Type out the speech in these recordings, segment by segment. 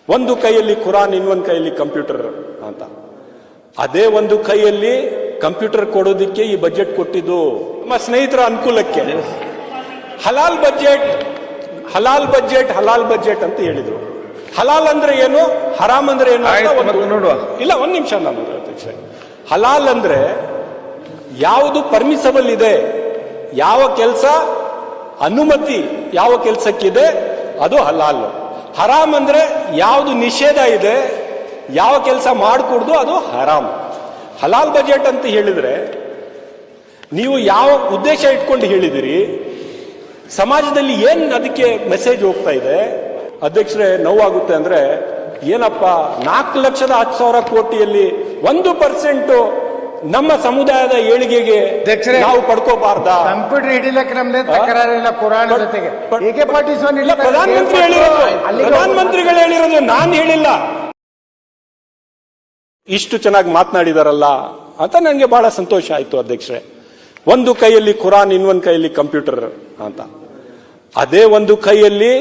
ಒಂದು ಕೈಯಲ್ಲಿ ಕುರಾನ್, ಇನ್ನೊಂದು ಕೈಯಲ್ಲಿ ಕಂಪ್ಯೂಟರ್ ಅಂತ. ಅದೇ ಒಂದು ಕೈಯಲ್ಲಿ ಕಂಪ್ಯೂಟರ್ ಕೊಡೋದಿಕ್ಕೆ ಈ ಬಜೆಟ್ ಕೊಟ್ಟಿದ್ದು ನಮ್ಮ ಸ್ನೇಹಿತರ ಅನುಕೂಲಕ್ಕೆ. ಹಲಾಲ್ ಬಜೆಟ್, ಹಲಾಲ್ ಬಜೆಟ್, ಹಲಾಲ್ ಬಜೆಟ್ ಅಂತ ಹೇಳಿದ್ರು. ಹಲಾಲ್ ಅಂದ್ರೆ ಏನು, ಹರಾಮ್ ಅಂದ್ರೆ ಏನು ನೋಡುವ. ಇಲ್ಲ, ಒಂದ್ ನಿಮಿಷ ನಾನು ಅಧ್ಯಕ್ಷರೇ. ಹಲಾಲ್ ಅಂದ್ರೆ ಯಾವುದು ಪರ್ಮಿಸಬಲ್ ಇದೆ, ಯಾವ ಕೆಲಸ ಅನುಮತಿ ಯಾವ ಕೆಲಸಕ್ಕಿದೆ ಅದು ಹಲಾಲ್. ಹರಾಮ್ ಅಂದ್ರೆ ಯಾವುದು ನಿಷೇಧ ಇದೆ, ಯಾವ ಕೆಲಸ ಮಾಡಕೂಡ್ದು ಅದು ಹರಾಮ್. ಹಲಾಲ್ ಬಜೆಟ್ ಅಂತ ಹೇಳಿದ್ರೆ ನೀವು ಯಾವ ಉದ್ದೇಶ ಇಟ್ಕೊಂಡು ಹೇಳಿದಿರಿ, ಸಮಾಜದಲ್ಲಿ ಏನ್ ಅದಕ್ಕೆ ಮೆಸೇಜ್ ಹೋಗ್ತಾ ಇದೆ? ಅಧ್ಯಕ್ಷರೇ, ನೋವಾಗುತ್ತೆ ಅಂದ್ರೆ ಏನಪ್ಪ, 4,10,000 ಕೋಟಿಯಲ್ಲಿ 1% ನಮ್ಮ ಸಮುದಾಯದ ಏಳಿಗೆಗೆ ನಾವು ಪಡ್ಕೋಬಾರ್ದ? ಕಂಪ್ಯೂಟರ್ ಹಿಡಿಲಕ್ಕೆ ನಮ್ದೇ ತಕರಾರಿಲ್ಲ ಪುರಾಣ ಜೊತೆಗೆ. ಪ್ರಧಾನಮಂತ್ರಿಗಳು ಹೇಳಿರೋದು ನಾನು ಹೇಳಿಲ್ಲ. ಇಷ್ಟು ಚೆನ್ನಾಗಿ ಮಾತನಾಡಿದಾರಲ್ಲ ಅಂತ ನನಗೆ ಬಹಳ ಸಂತೋಷ ಆಯ್ತು ಅಧ್ಯಕ್ಷರೇ. ಒಂದು ಕೈಯಲ್ಲಿ ಕುರಾನ್, ಇನ್ನೊಂದು ಕೈಯಲ್ಲಿ ಕಂಪ್ಯೂಟರ್ ಅಂತ. ಅದೇ ಒಂದು ಕೈಯಲ್ಲಿ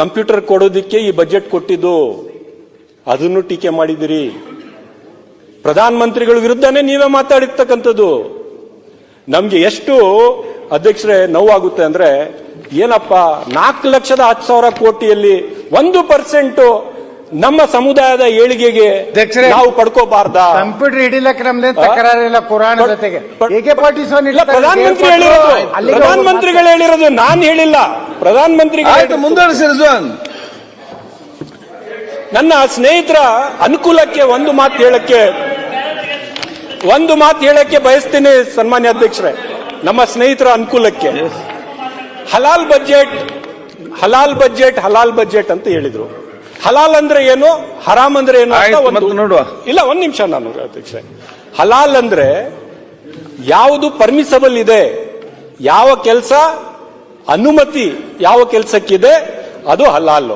ಕಂಪ್ಯೂಟರ್ ಕೊಡೋದಿಕ್ಕೆ ಈ ಬಜೆಟ್ ಕೊಟ್ಟಿದ್ದು, ಅದನ್ನು ಟೀಕೆ ಮಾಡಿದಿರಿ. ಪ್ರಧಾನಮಂತ್ರಿಗಳ ವಿರುದ್ಧನೇ ನೀವೇ ಮಾತಾಡಿರ್ತಕ್ಕಂಥದ್ದು. ನಮ್ಗೆ ಎಷ್ಟು ಅಧ್ಯಕ್ಷರೇ ನೋವಾಗುತ್ತೆ ಅಂದ್ರೆ ಏನಪ್ಪ, 4,10,000 ಕೋಟಿಯಲ್ಲಿ 1% ನಮ್ಮ ಸಮುದಾಯದ ಏಳಿಗೆಗೆ ನಾವು ಪಡ್ಕೋಬಾರ್ದ? ಕಂಪ್ಯೂಟರ್ ಹಿಡಿಲಕ್ಕೆ ನಮ್ದೇ ತಕರಾರಿಲ್ಲ ಪುರಾಣ ಜೊತೆಗೆ. ಪ್ರಧಾನಮಂತ್ರಿಗಳು ಹೇಳಿರೋದು ನಾನು ಹೇಳಿಲ್ಲ. ಪ್ರಧಾನಮಂತ್ರಿಗಳು ಮುಂದುವರಿಸಿ. ನನ್ನ ಸ್ನೇಹಿತರ ಅನುಕೂಲಕ್ಕೆ ಒಂದು ಮಾತು ಹೇಳಕ್ಕೆ ಬಯಸ್ತೀನಿ ಸನ್ಮಾನ್ಯ ಅಧ್ಯಕ್ಷರೇ. ನಮ್ಮ ಸ್ನೇಹಿತರ ಅನುಕೂಲಕ್ಕೆ ಹಲಾಲ್ ಬಜೆಟ್, ಹಲಾಲ್ ಬಜೆಟ್, ಹಲಾಲ್ ಬಜೆಟ್ ಅಂತ ಹೇಳಿದ್ರು. ಹಲಾಲ್ ಅಂದ್ರೆ ಏನು, ಹರಾಮ್ ಅಂದ್ರೆ ಏನು ಅಂತ ನೋಡುವ. ಇಲ್ಲ, ಒಂದ್ ನಿಮಿಷ ನಾನು ಅಧ್ಯಕ್ಷರೇ. ಹಲಾಲ್ ಅಂದ್ರೆ ಯಾವುದು ಪರ್ಮಿಸಬಲ್ ಇದೆ, ಯಾವ ಕೆಲಸ ಅನುಮತಿ ಯಾವ ಕೆಲಸಕ್ಕಿದೆ ಅದು ಹಲಾಲ್.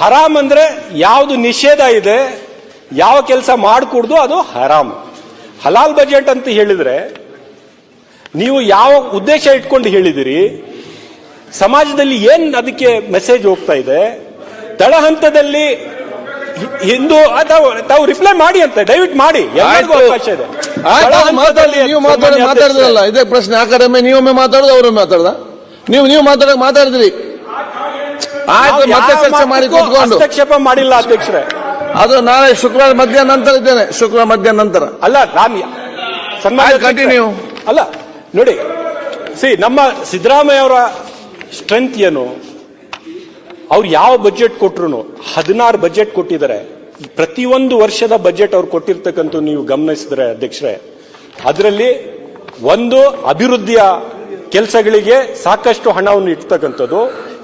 ಹರಾಮ್ ಅಂದ್ರೆ ಯಾವುದು ನಿಷೇಧ ಇದೆ, ಯಾವ ಕೆಲಸ ಮಾಡಕೂಡ್ದು ಅದು ಹರಾಮ್. ಹಲಾಲ್ ಬಜೆಟ್ ಅಂತ ಹೇಳಿದ್ರೆ ನೀವು ಯಾವ ಉದ್ದೇಶ ಇಟ್ಕೊಂಡು ಹೇಳಿದಿರಿ, ಸಮಾಜದಲ್ಲಿ ಏನ್ ಅದಕ್ಕೆ ಮೆಸೇಜ್ ಹೋಗ್ತಾ ಇದೆ? ತಳಹಂತದಲ್ಲಿ ಹಿಂದೂ ತಾವು ರಿಪ್ಲೈ ಮಾಡಿ ಅಂತ ದಯವಿಟ್ಟು ಮಾಡಿ, ಎಲ್ಲರಿಗೂ ಅವಕಾಶ ಇದೆ. ನೀವು ಮಾತಾಡಿದ್ರಲ್ಲ, ಇದೇ ಪ್ರಶ್ನೆ. ಆ ಕಡೆ ನೀವೊಮ್ಮೆ ಮಾತಾಡೋದು, ಅವರೊಮ್ಮೆ ಮಾತಾಡ್ದ, ನೀವು ಮಾತಾಡಿದ್ರಿ. ಆಯ್ತು, ಮತ್ತೆ ಚರ್ಚೆ ಮಾಡಿ ಕೂತ್ಕೊಂಡು. ಹಸ್ತಕ್ಷೇಪ ಮಾಡಿಲ್ಲ ಅಧ್ಯಕ್ಷರೇ. ಅದು ನಾಳೆ ಶುಕ್ರವಾರ ಮಧ್ಯಾಹ್ನ ನಂತರ ಇದ್ದೇನೆ. ಶುಕ್ರವಾರ ಮಧ್ಯಾಹ್ನ ನಂತರ ಅಲ್ಲ, ನಾನು ಕಂಟಿನ್ಯೂ ಅಲ್ಲ. ನೋಡಿ, ನಮ್ಮ ಸಿದ್ದರಾಮಯ್ಯ ಅವರ ಸ್ಟ್ರೆಂತ್ ಏನು? ಅವ್ರು ಯಾವ ಬಜೆಟ್ ಕೊಟ್ರು 16 ಬಜೆಟ್ ಕೊಟ್ಟಿದ್ದಾರೆ. ಪ್ರತಿಯೊಂದು ವರ್ಷದ ಬಜೆಟ್ ಅವ್ರು ಕೊಟ್ಟಿರ್ತಕ್ಕಂಥ ನೀವು ಗಮನಿಸಿದ್ರೆ ಅಧ್ಯಕ್ಷರೇ, ಅದರಲ್ಲಿ ಒಂದು ಅಭಿವೃದ್ಧಿಯ ಕೆಲಸಗಳಿಗೆ ಸಾಕಷ್ಟು ಹಣವನ್ನು ಇಡ್ತಕ್ಕಂಥದ್ದು,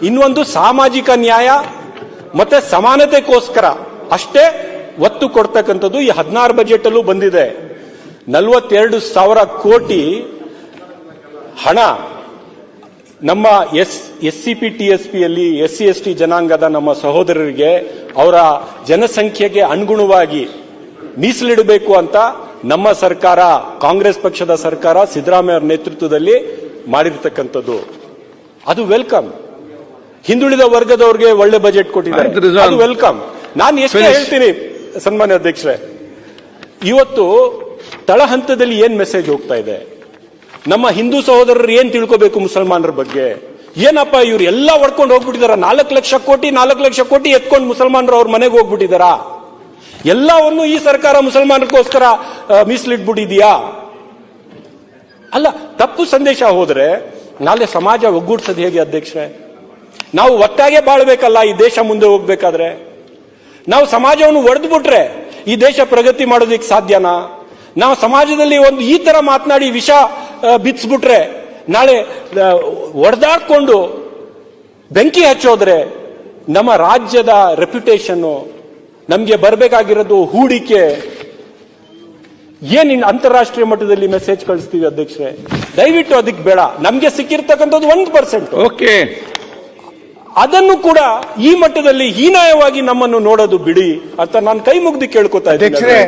ಇನ್ನೊಂದು ಸಾಮಾಜಿಕ ನ್ಯಾಯ ಮತ್ತೆ ಸಮಾನತೆಗೋಸ್ಕರ ಅಷ್ಟೇ ಒತ್ತು ಕೊಡ್ತಕ್ಕಂಥದ್ದು ಈ 16 ಬಜೆಟ್ ಅಲ್ಲೂ ಬಂದಿದೆ. 42,000 ಕೋಟಿ ಹಣ ನಮ್ಮ SCP TSP ಯಲ್ಲಿ SC ST ಜನಾಂಗದ ನಮ್ಮ ಸಹೋದರರಿಗೆ ಅವರ ಜನಸಂಖ್ಯೆಗೆ ಅನುಗುಣವಾಗಿ ಮೀಸಲಿಡಬೇಕು ಅಂತ ನಮ್ಮ ಸರ್ಕಾರ, ಕಾಂಗ್ರೆಸ್ ಪಕ್ಷದ ಸರ್ಕಾರ, ಸಿದ್ದರಾಮಯ್ಯ ಅವರ ನೇತೃತ್ವದಲ್ಲಿ ಮಾಡಿರ್ತಕ್ಕಂಥದ್ದು. ಅದು ವೆಲ್ಕಮ್. ಹಿಂದುಳಿದ ವರ್ಗದವ್ರಿಗೆ ಒಳ್ಳೆ ಬಜೆಟ್ ಕೊಟ್ಟಿದ್ದಾರೆ, ಅದು ವೆಲ್ಕಮ್. ನಾನು ಎಷ್ಟು ಹೇಳ್ತೀನಿ ಸನ್ಮಾನ್ಯ ಅಧ್ಯಕ್ಷರೇ, ಇವತ್ತು ತಳಹಂತದಲ್ಲಿ ಏನ್ ಮೆಸೇಜ್ ಹೋಗ್ತಾ ಇದೆ? ನಮ್ಮ ಹಿಂದೂ ಸಹೋದರರು ಏನ್ ತಿಳ್ಕೋಬೇಕು ಮುಸಲ್ಮಾನರ ಬಗ್ಗೆ? ಏನಪ್ಪ ಇವ್ರು ಎಲ್ಲ ಹೊಡ್ಕೊಂಡು ಹೋಗ್ಬಿಟ್ಟಿದಾರ? 4 ಲಕ್ಷ ಕೋಟಿ ಎತ್ಕೊಂಡು ಮುಸಲ್ಮಾನರು ಅವ್ರ ಮನೆಗೆ ಹೋಗ್ಬಿಟ್ಟಿದಾರ? ಎಲ್ಲವನ್ನು ಈ ಸರ್ಕಾರ ಮುಸಲ್ಮಾನರಿಗೋಸ್ಕರ ಮೀಸಲಿಟ್ಬಿಟ್ಟಿದ್ಯಾ? ಅಲ್ಲ, ತಪ್ಪು ಸಂದೇಶ ಹೋದ್ರೆ ನಾಳೆ ಸಮಾಜ ಒಗ್ಗೂಡ್ಸೋದು ಹೇಗೆ ಅಧ್ಯಕ್ಷರೇ? ನಾವು ಒಟ್ಟಾಗೆ ಬಾಳ್ಬೇಕಲ್ಲ ಈ ದೇಶ ಮುಂದೆ ಹೋಗ್ಬೇಕಾದ್ರೆ. ನಾವು ಸಮಾಜವನ್ನು ಒಡೆದ್ಬಿಟ್ರೆ ಈ ದೇಶ ಪ್ರಗತಿ ಮಾಡೋದಕ್ಕೆ ಸಾಧ್ಯನಾ? ನಾವು ಸಮಾಜದಲ್ಲಿ ಒಂದು ಈ ತರ ಮಾತನಾಡಿ ವಿಷ ಬಿಚ್ಚಿಬಿಟ್ರೆ ನಾಳೆ ಒಡೆದಾಡ್ಕೊಂಡು ಬೆಂಕಿ ಹಚ್ಚೋದ್ರೆ ನಮ್ಮ ರಾಜ್ಯದ ರೆಪ್ಯುಟೇಷನ್, ನಮ್ಗೆ ಬರಬೇಕಾಗಿರೋದು ಹೂಡಿಕೆ, ಏನ್ ಅಂತಾರಾಷ್ಟ್ರೀಯ ಮಟ್ಟದಲ್ಲಿ ಮೆಸೇಜ್ ಕಳಿಸ್ತೀವಿ ಅಧ್ಯಕ್ಷರೇ? ದಯವಿಟ್ಟು ಅದಕ್ಕೆ ಬೇಡ. ನಮ್ಗೆ ಸಿಕ್ಕಿರ್ತಕ್ಕಂಥದ್ದು 1%. ಓಕೆ, ಅದನ್ನು ಕೂಡ ಈ ಮಟ್ಟದಲ್ಲಿ ಹೀನಾಯವಾಗಿ ನಮ್ಮನ್ನು ನೋಡೋದು ಬಿಡಿ ಅಂತ ನಾನು ಕೈ ಮುಗ್ದು ಕೇಳ್ಕೊತಾ ಇದ್ದೀನಿ.